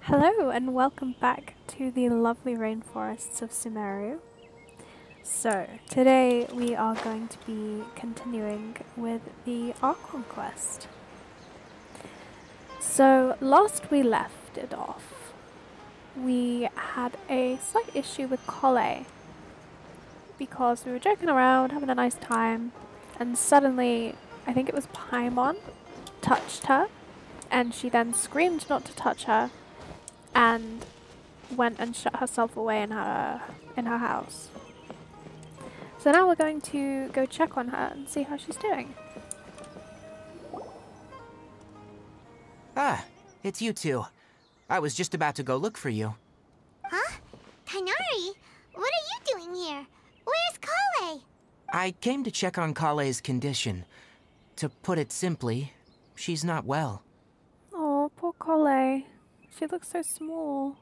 Hello and welcome back to the lovely rainforests of Sumeru. So, today we are going to be continuing with the Archon quest. So, last we left it off, we had a slight issue with Kole because we were joking around, having a nice time, and suddenly, I think it was Paimon, touched her, and she then screamed not to touch her, and went and shut herself away in her house. So now we're going to go check on her and see how she's doing. Ah, it's you two. I was just about to go look for you. Huh? Tighnari? What are you doing here? Where's Kale? I came to check on Kale's condition. To put it simply, she's not well. Oh, poor Kole. She looks so small.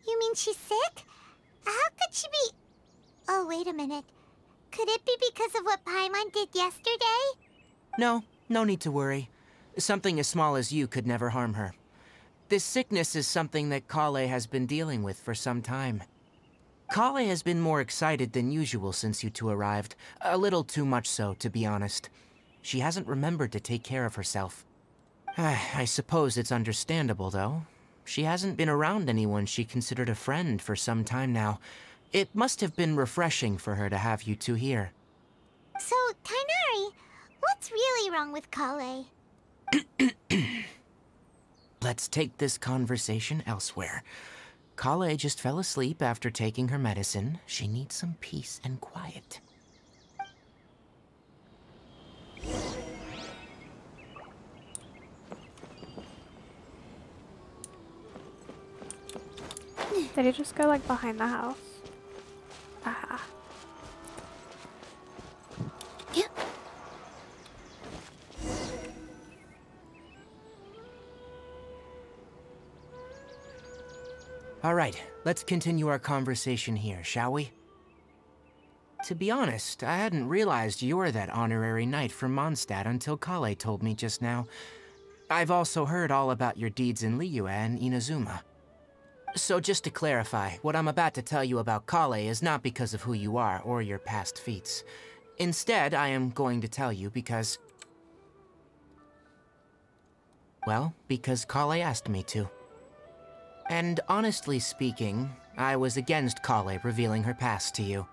You mean she's sick? How could she be... Oh, wait a minute. Could it be because of what Paimon did yesterday? No need to worry. Something as small as you could never harm her. This sickness is something that Kale has been dealing with for some time. Kale has been more excited than usual since you two arrived. A little too much so, to be honest. She hasn't remembered to take care of herself. I suppose it's understandable, though. She hasn't been around anyone she considered a friend for some time now. It must have been refreshing for her to have you two here. So, Tighnari, what's really wrong with Kale? Let's take this conversation elsewhere. Kale just fell asleep after taking her medicine. She needs some peace and quiet. Did he just go like behind the house? Aha. All right, let's continue our conversation here, shall we? To be honest, I hadn't realized you're that honorary knight from Mondstadt until Kale told me just now. I've also heard all about your deeds in Liyue and Inazuma. So just to clarify, what I'm about to tell you about Kale is not because of who you are or your past feats. Instead, I am going to tell you because... well, because Kale asked me to. And honestly speaking, I was against Kale revealing her past to you.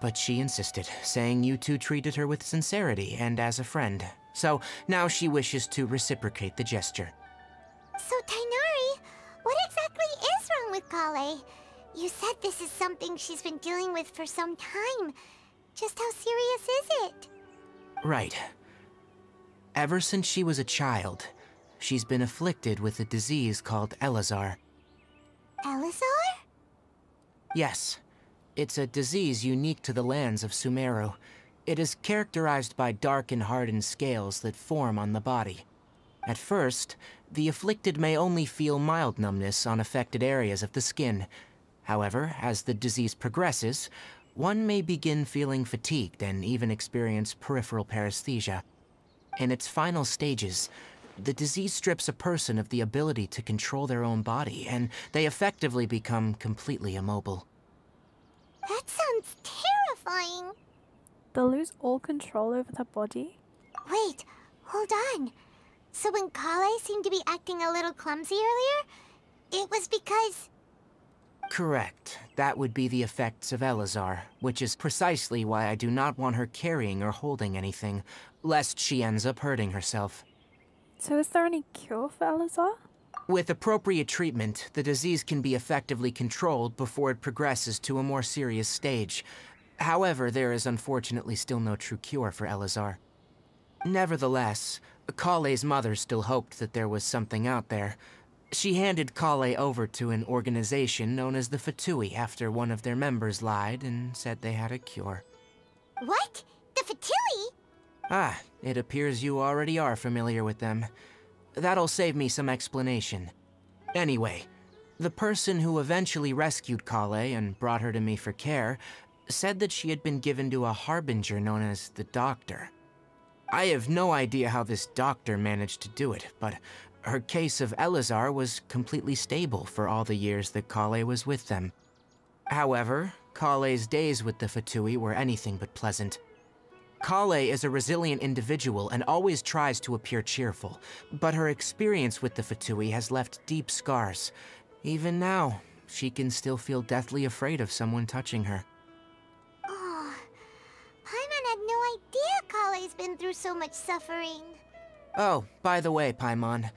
But she insisted, saying you two treated her with sincerity and as a friend. So now she wishes to reciprocate the gesture. So, Tighnari, what exactly is wrong with Kale? You said this is something she's been dealing with for some time. Just how serious is it? Right. Ever since she was a child, she's been afflicted with a disease called Elazar. Elazar? Yes. It's a disease unique to the lands of Sumeru. It is characterized by dark and hardened scales that form on the body. At first, the afflicted may only feel mild numbness on affected areas of the skin. However, as the disease progresses, one may begin feeling fatigued and even experience peripheral paresthesia. In its final stages, the disease strips a person of the ability to control their own body, and they effectively become completely immobile. That sounds terrifying. They'll lose all control over their body? Wait, hold on. So when Kale seemed to be acting a little clumsy earlier, it was because... Correct. That would be the effects of Elazar, which is precisely why I do not want her carrying or holding anything, lest she ends up hurting herself. So is there any cure for Elazar? With appropriate treatment, the disease can be effectively controlled before it progresses to a more serious stage. However, there is unfortunately still no true cure for Elazar. Nevertheless, Kale's mother still hoped that there was something out there. She handed Kale over to an organization known as the Fatui after one of their members lied and said they had a cure. What? The Fatui? Ah, it appears you already are familiar with them. That'll save me some explanation. Anyway, the person who eventually rescued Kale and brought her to me for care said that she had been given to a harbinger known as the Doctor. I have no idea how this doctor managed to do it, but her case of Elazar was completely stable for all the years that Kale was with them. However, Kale's days with the Fatui were anything but pleasant. Kale is a resilient individual and always tries to appear cheerful, but her experience with the Fatui has left deep scars. Even now, she can still feel deathly afraid of someone touching her. Oh, Paimon had no idea Kale's been through so much suffering. Oh, by the way, Paimon,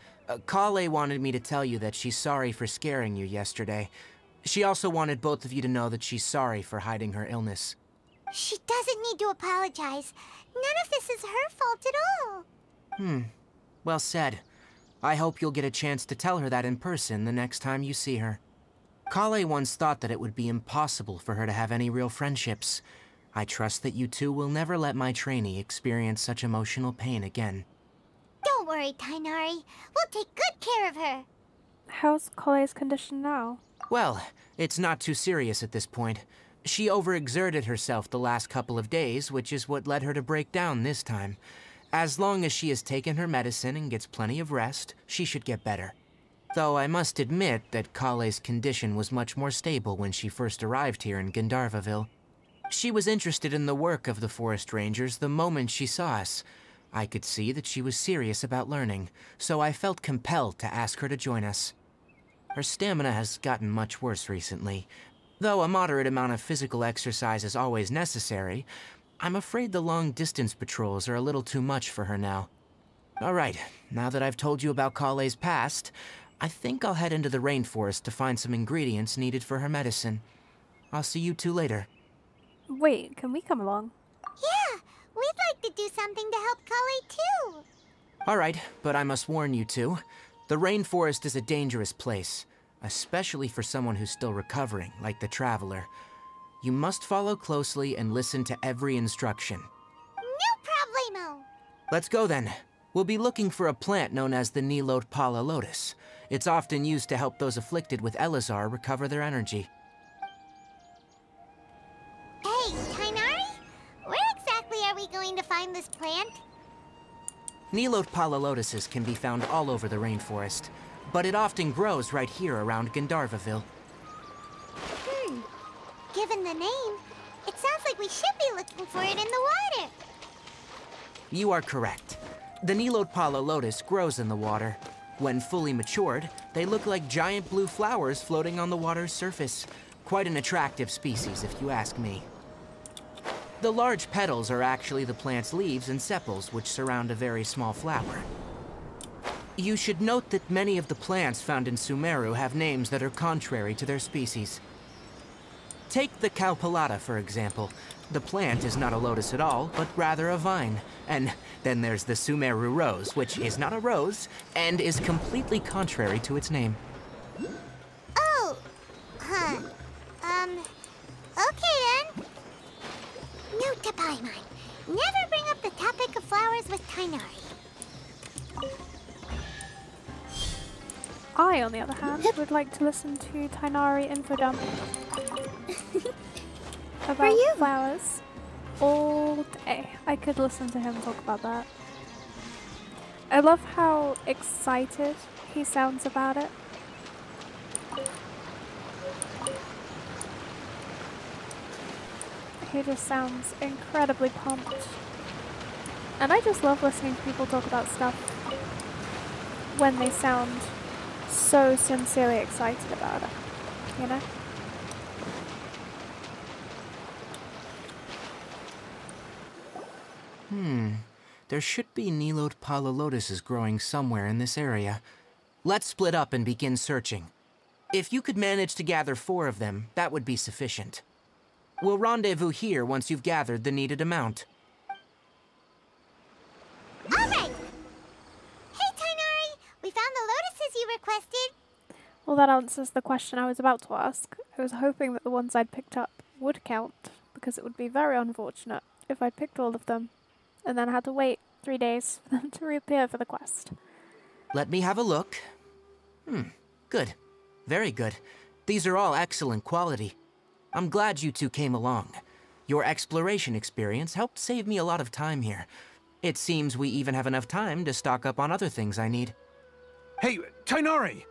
Kale wanted me to tell you that she's sorry for scaring you yesterday. She also wanted both of you to know that she's sorry for hiding her illness. She doesn't need to apologize. None of this is her fault at all. Well said. I hope you'll get a chance to tell her that in person the next time you see her. Kale once thought that it would be impossible for her to have any real friendships. I trust that you two will never let my trainee experience such emotional pain again. Don't worry, Tighnari. We'll take good care of her. How's Kale's condition now? Well, it's not too serious at this point. She overexerted herself the last couple of days, which is what led her to break down this time. As long as she has taken her medicine and gets plenty of rest, she should get better. Though I must admit that Kale's condition was much more stable when she first arrived here in Gandharvaville. She was interested in the work of the forest rangers the moment she saw us. I could see that she was serious about learning, so I felt compelled to ask her to join us. Her stamina has gotten much worse recently. Though a moderate amount of physical exercise is always necessary, I'm afraid the long-distance patrols are a little too much for her now. Alright, now that I've told you about Kale's past, I think I'll head into the rainforest to find some ingredients needed for her medicine. I'll see you two later. Wait, can we come along? Yeah, we'd like to do something to help Kale too. Alright, but I must warn you two. The rainforest is a dangerous place, especially for someone who's still recovering, like the Traveler. You must follow closely and listen to every instruction. No problemo. Let's go then. We'll be looking for a plant known as the Nilotpala lotus. It's often used to help those afflicted with Elazar recover their energy. Hey, Tighnari? Where exactly are we going to find this plant? Nilotpala lotuses can be found all over the rainforest, but it often grows right here around Gandharvaville. Given the name, it sounds like we should be looking for it in the water. You are correct. The Nilotpala lotus grows in the water. When fully matured, they look like giant blue flowers floating on the water's surface. Quite an attractive species, if you ask me. The large petals are actually the plant's leaves and sepals, which surround a very small flower. You should note that many of the plants found in Sumeru have names that are contrary to their species. Take the Cowpelata, for example. The plant is not a lotus at all, but rather a vine. And then there's the Sumeru rose, which is not a rose, and is completely contrary to its name. Oh, okay then. Note to Paimon. Never bring up the topic of flowers with Tighnari. I, on the other hand, would like to listen to Tighnari info dump about flowers all day. I could listen to him talk about that. I love how excited he sounds about it. He just sounds incredibly pumped. And I just love listening to people talk about stuff when they sound so sincerely excited about it, you know? There should be Nilotpala lotuses growing somewhere in this area. Let's split up and begin searching. If you could manage to gather 4 of them, that would be sufficient. We'll rendezvous here once you've gathered the needed amount. All right. Hey, Tighnari, we found the lotuses you requested. Well, that answers the question I was about to ask. I was hoping that the ones I'd picked up would count, because it would be very unfortunate if I'd picked all of them and then had to wait 3 days for them to reappear for the quest. Let me have a look. Good. Very good. These are all excellent quality. I'm glad you two came along. Your exploration experience helped save me a lot of time here. It seems we even have enough time to stock up on other things I need. Hey, tighnari!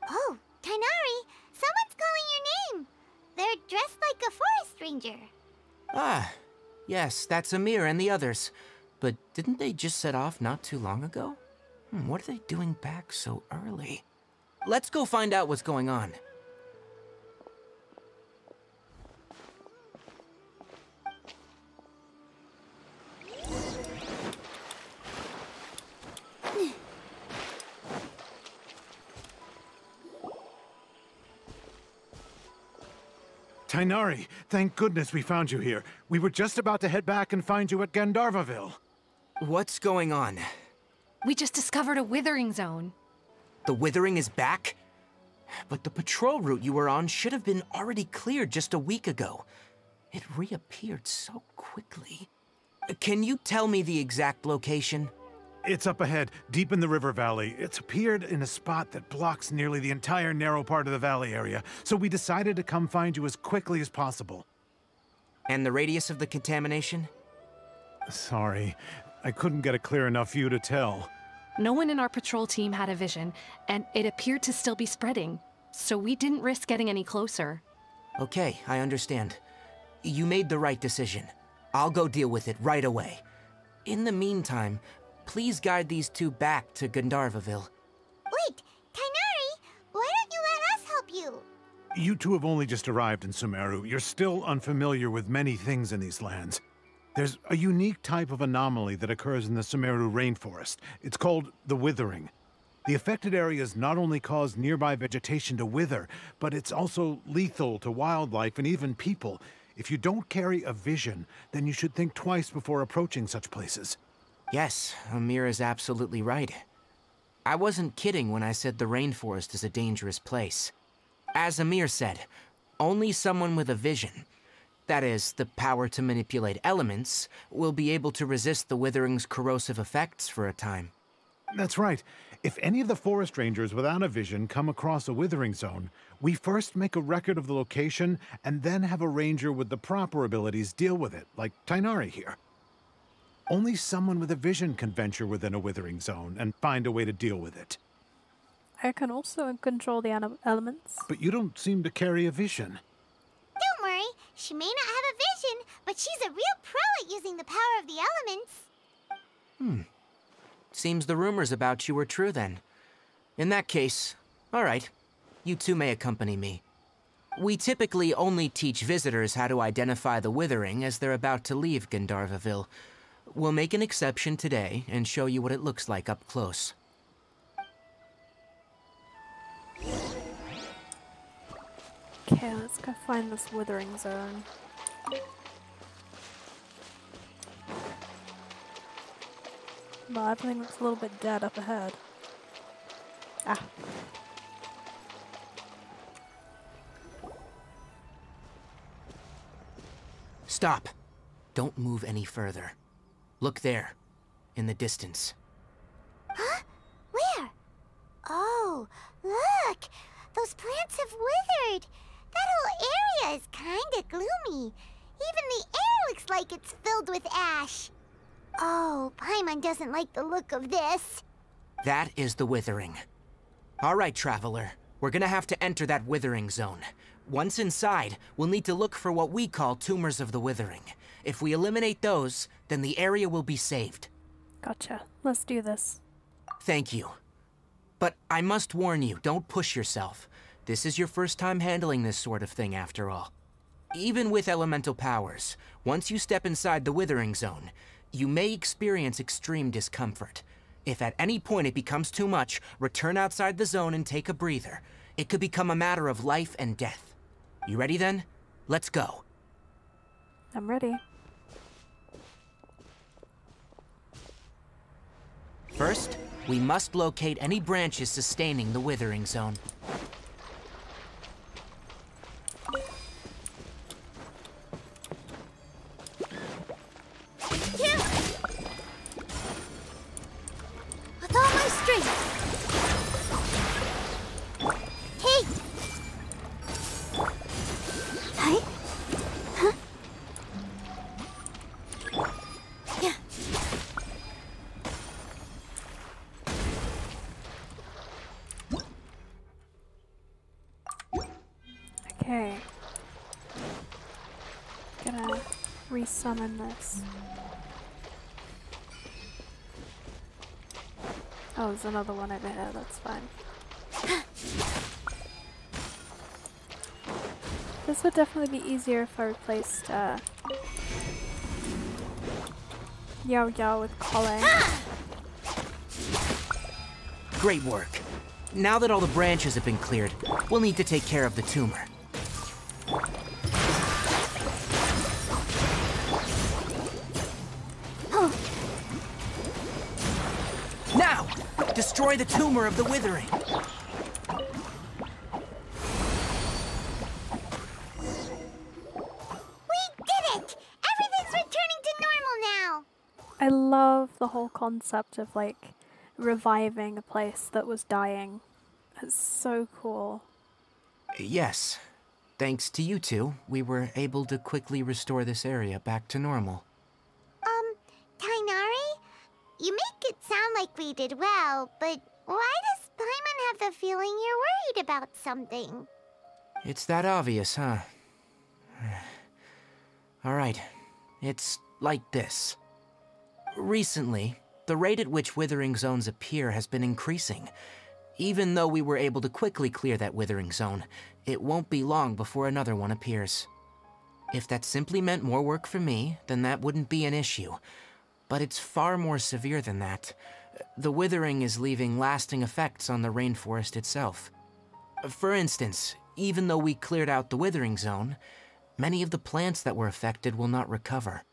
Oh, tighnari! Someone's calling your name! They're dressed like a forest ranger. Ah, yes, that's Amir and the others. But didn't they just set off not too long ago? What are they doing back so early? Let's go find out what's going on. Tighnari, thank goodness we found you here. We were just about to head back and find you at Gandharvaville. What's going on? We just discovered a withering zone. The withering is back? But the patrol route you were on should have been already cleared just a week ago. It reappeared so quickly. Can you tell me the exact location? It's up ahead, deep in the river valley. It's appeared in a spot that blocks nearly the entire narrow part of the valley area, so we decided to come find you as quickly as possible. And the radius of the contamination? Sorry, I couldn't get a clear enough view to tell. No one in our patrol team had a vision, and it appeared to still be spreading, so we didn't risk getting any closer. Okay, I understand. You made the right decision. I'll go deal with it right away. In the meantime, please guide these two back to Gandharvaville. Wait, tighnari! Why don't you let us help you? You two have only just arrived in Sumeru. You're still unfamiliar with many things in these lands. There's a unique type of anomaly that occurs in the Sumeru rainforest. It's called the withering. The affected areas not only cause nearby vegetation to wither, but it's also lethal to wildlife and even people. If you don't carry a vision, then you should think twice before approaching such places. Yes, Amir is absolutely right. I wasn't kidding when I said the rainforest is a dangerous place. As Amir said, only someone with a vision, that is, the power to manipulate elements, will be able to resist the withering's corrosive effects for a time. That's right. If any of the forest rangers without a vision come across a withering zone, we first make a record of the location and then have a ranger with the proper abilities deal with it, like tighnari here. Only someone with a vision can venture within a withering zone and find a way to deal with it. I can also control the elements. But you don't seem to carry a vision. Don't worry, she may not have a vision, but she's a real pro at using the power of the elements. Seems the rumors about you were true then. In that case, all right, you two may accompany me. We typically only teach visitors how to identify the withering as they're about to leave Gandharvaville. We'll make an exception today and show you what it looks like up close. Okay, let's go find this withering zone. Well, everything looks a little bit dead up ahead. Ah. Stop. Don't move any further. Look there, in the distance. Huh? Where? Oh, look! Those plants have withered! That whole area is kinda gloomy. Even the air looks like it's filled with ash. Oh, Paimon doesn't like the look of this. That is the withering. All right, traveler. We're gonna have to enter that withering zone. Once inside, we'll need to look for what we call tumors of the withering. If we eliminate those, then the area will be saved. Gotcha. Let's do this. Thank you. But I must warn you, don't push yourself. This is your first time handling this sort of thing, after all. Even with elemental powers, once you step inside the withering zone, you may experience extreme discomfort. If at any point it becomes too much, return outside the zone and take a breather. It could become a matter of life and death. You ready then? Let's go. I'm ready. First, we must locate any branches sustaining the withering zone. With all my strength. Hey! Hi? Huh? Okay. Gonna resummon this. Oh, there's another one over here, that's fine. This would definitely be easier if I replaced Yao Yao with Kole. Great work. Now that all the branches have been cleared, we'll need to take care of the tumor. Now! Destroy the tumor of the withering! I love the whole concept of like reviving a place that was dying. It's so cool. Yes. Thanks to you two, we were able to quickly restore this area back to normal. Tighnari? You make it sound like we did well, but why does Paimon have the feeling you're worried about something? It's that obvious, huh? Alright. It's like this. Recently, the rate at which withering zones appear has been increasing. Even though we were able to quickly clear that withering zone, it won't be long before another one appears. If that simply meant more work for me, then that wouldn't be an issue. But it's far more severe than that. The withering is leaving lasting effects on the rainforest itself. For instance, even though we cleared out the withering zone, many of the plants that were affected will not recover.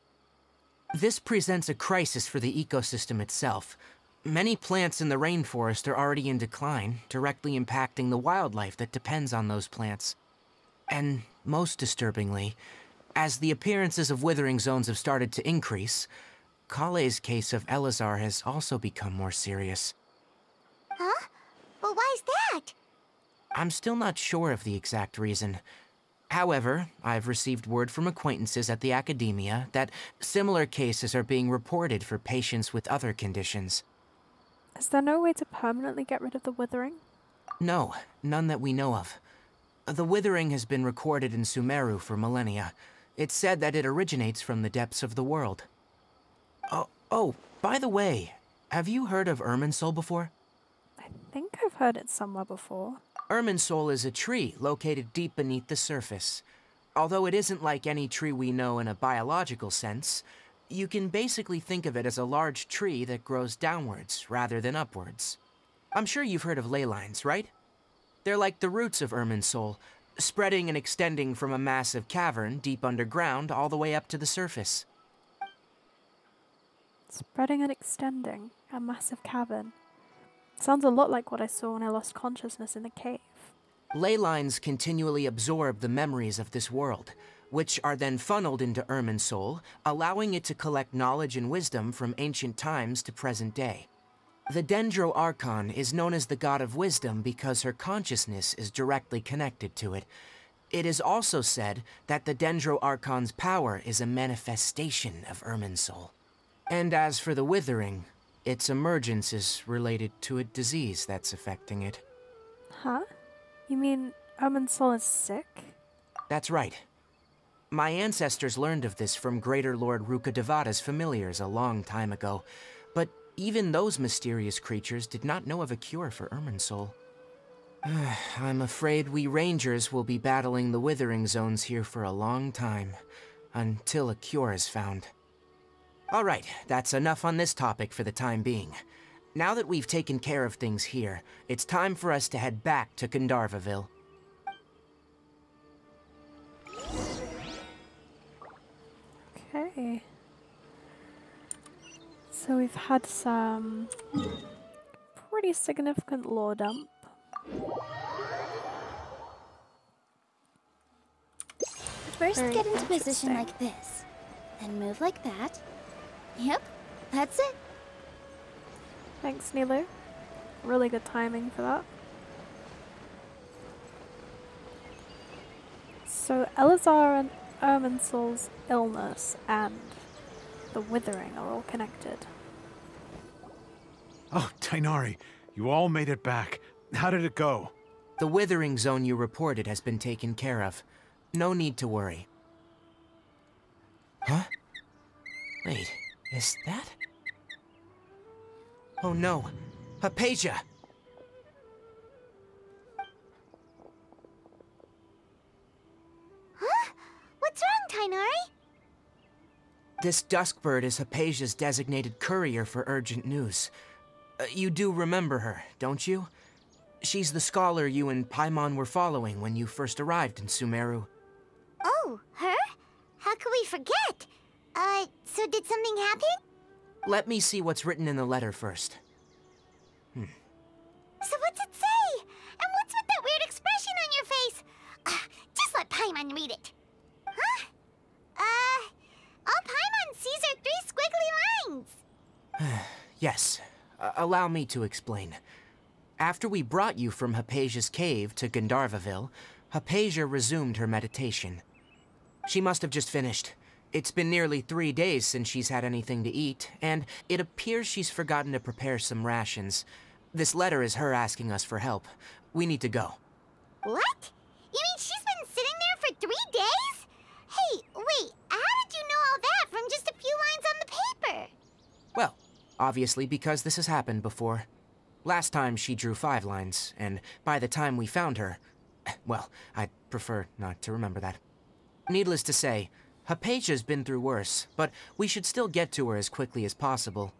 This presents a crisis for the ecosystem itself. Many plants in the rainforest are already in decline, directly impacting the wildlife that depends on those plants. And most disturbingly, as the appearances of withering zones have started to increase, Kale's case of Elazar has also become more serious. Huh? But why's that? I'm still not sure of the exact reason. However, I've received word from acquaintances at the academia that similar cases are being reported for patients with other conditions. Is there no way to permanently get rid of the withering? No, none that we know of. The withering has been recorded in Sumeru for millennia. It's said that it originates from the depths of the world. Oh, by the way, have you heard of Irminsul before? I think I've heard it somewhere before. Irminsul is a tree located deep beneath the surface. Although it isn't like any tree we know in a biological sense, you can basically think of it as a large tree that grows downwards rather than upwards. I'm sure you've heard of ley lines, right? They're like the roots of Irminsul, spreading and extending from a massive cavern deep underground all the way up to the surface. Spreading and extending. A massive cavern. Sounds a lot like what I saw when I lost consciousness in the cave. Ley lines continually absorb the memories of this world, which are then funneled into Irminsul, allowing it to collect knowledge and wisdom from ancient times to present day. The Dendro Archon is known as the god of wisdom because her consciousness is directly connected to it. It is also said that the Dendro Archon's power is a manifestation of Irminsul. And as for the withering, its emergence is related to a disease that's affecting it. Huh? You mean Irminsul is sick? That's right. My ancestors learned of this from Greater Lord Rukkhadevata's familiars a long time ago, but even those mysterious creatures did not know of a cure for Irminsul. I'm afraid we rangers will be battling the withering zones here for a long time, until a cure is found. Alright, that's enough on this topic for the time being. Now that we've taken care of things here, it's time for us to head back to Gandharvaville. Okay. So we've had some pretty significant lore dump. First, Very get into position interesting. like this. Then move like that. Yep, that's it. Thanks, Nilu. Really good timing for that. So Elazar and Irminsul's illness and the withering are all connected. Oh, Tighnari, you all made it back. How did it go? The withering zone you reported has been taken care of. No need to worry. Huh? Wait, is that? Oh no, Hypatia! Huh? What's wrong, tighnari? This Duskbird is Hypatia's designated courier for urgent news. You do remember her, don't you? She's the scholar you and Paimon were following when you first arrived in Sumeru. Oh, her? How could we forget? So did something happen? Let me see what's written in the letter first. So what's it say? And what's with that weird expression on your face? Just let Paimon read it. Huh? All Paimon sees are 3 squiggly lines. Yes, allow me to explain. After we brought you from Hypatia's cave to Gandharvaville, Hypatia resumed her meditation. She must have just finished. It's been nearly 3 days since she's had anything to eat, and it appears she's forgotten to prepare some rations. This letter is her asking us for help. We need to go. What? You mean she's been sitting there for 3 days? Hey, wait, how did you know all that from just a few lines on the paper? Well, obviously because this has happened before. Last time she drew 5 lines, and by the time we found her... Well, I'd prefer not to remember that. Needless to say, Hypatia's been through worse, but we should still get to her as quickly as possible.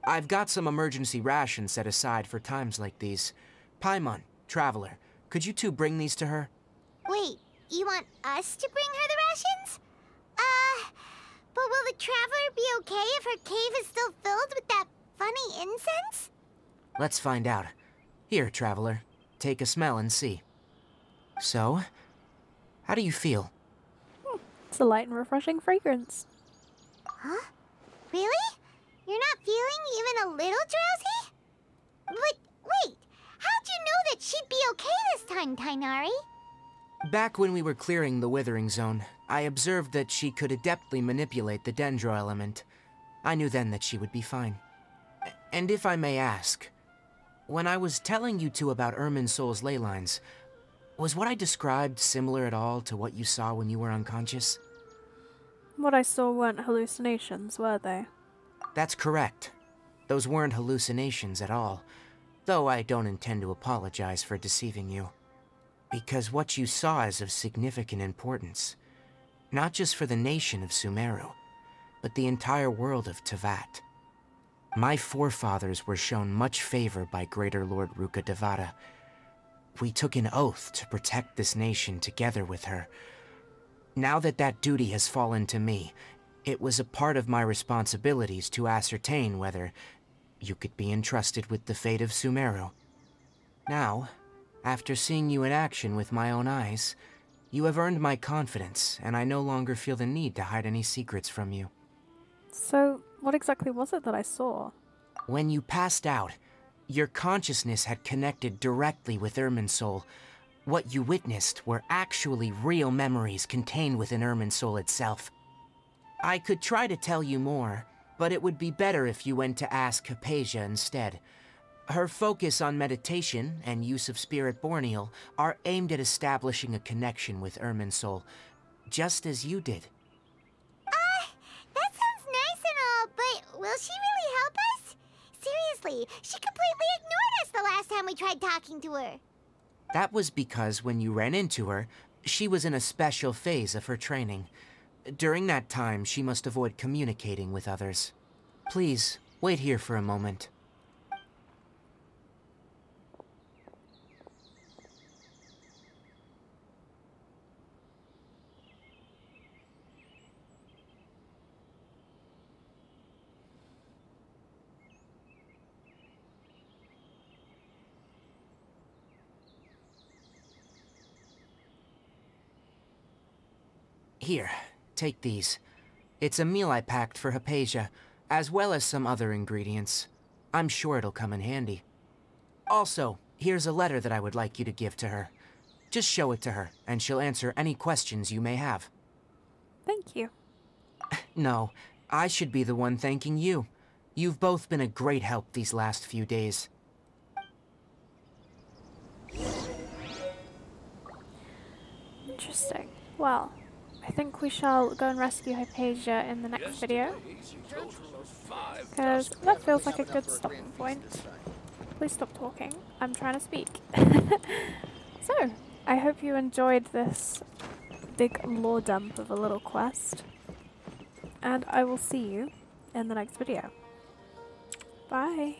I've got some emergency rations set aside for times like these. Paimon, Traveler, could you two bring these to her? Wait, you want us to bring her the rations? But will the Traveler be okay if her cave is still filled with that funny incense? Let's find out. Here, Traveler, take a smell and see. So, how do you feel? It's a light and refreshing fragrance. Huh? Really? You're not feeling even a little drowsy? But wait, how'd you know that she'd be okay this time, tighnari? Back when we were clearing the Withering Zone, I observed that she could adeptly manipulate the dendro element. I knew then that she would be fine. And if I may ask, when I was telling you two about Irminsol's ley lines, was what I described similar at all to what you saw when you were unconscious? What I saw weren't hallucinations, were they? That's correct. Those weren't hallucinations at all, though I don't intend to apologize for deceiving you. Because what you saw is of significant importance, not just for the nation of Sumeru, but the entire world of Teyvat. My forefathers were shown much favor by Greater Lord Rukkhadevata. We took an oath to protect this nation together with her. Now that that duty has fallen to me, it was a part of my responsibilities to ascertain whether you could be entrusted with the fate of Sumeru. Now, after seeing you in action with my own eyes, you have earned my confidence, and I no longer feel the need to hide any secrets from you. So, what exactly was it that I saw? When you passed out, your consciousness had connected directly with Irminsol. What you witnessed were actually real memories contained within Irminsol itself. I could try to tell you more, but it would be better if you went to ask Hypatia instead. Her focus on meditation and use of Spirit Borneal are aimed at establishing a connection with Irminsol, just as you did. That sounds nice and all, but will she really help us? Seriously, she completely ignored us the last time we tried talking to her. That was because when you ran into her, she was in a special phase of her training. During that time, she must avoid communicating with others. Please, wait here for a moment. Here, take these. It's a meal I packed for Hypatia, as well as some other ingredients. I'm sure it'll come in handy. Also, here's a letter that I would like you to give to her. Just show it to her, and she'll answer any questions you may have. Thank you. No, I should be the one thanking you. You've both been a great help these last few days. Interesting. Well, I think we shall go and rescue Hypatia in the next video, because that feels like a good stopping point. Please stop talking. I'm trying to speak. So, I hope you enjoyed this big lore dump of a little quest, and I will see you in the next video. Bye!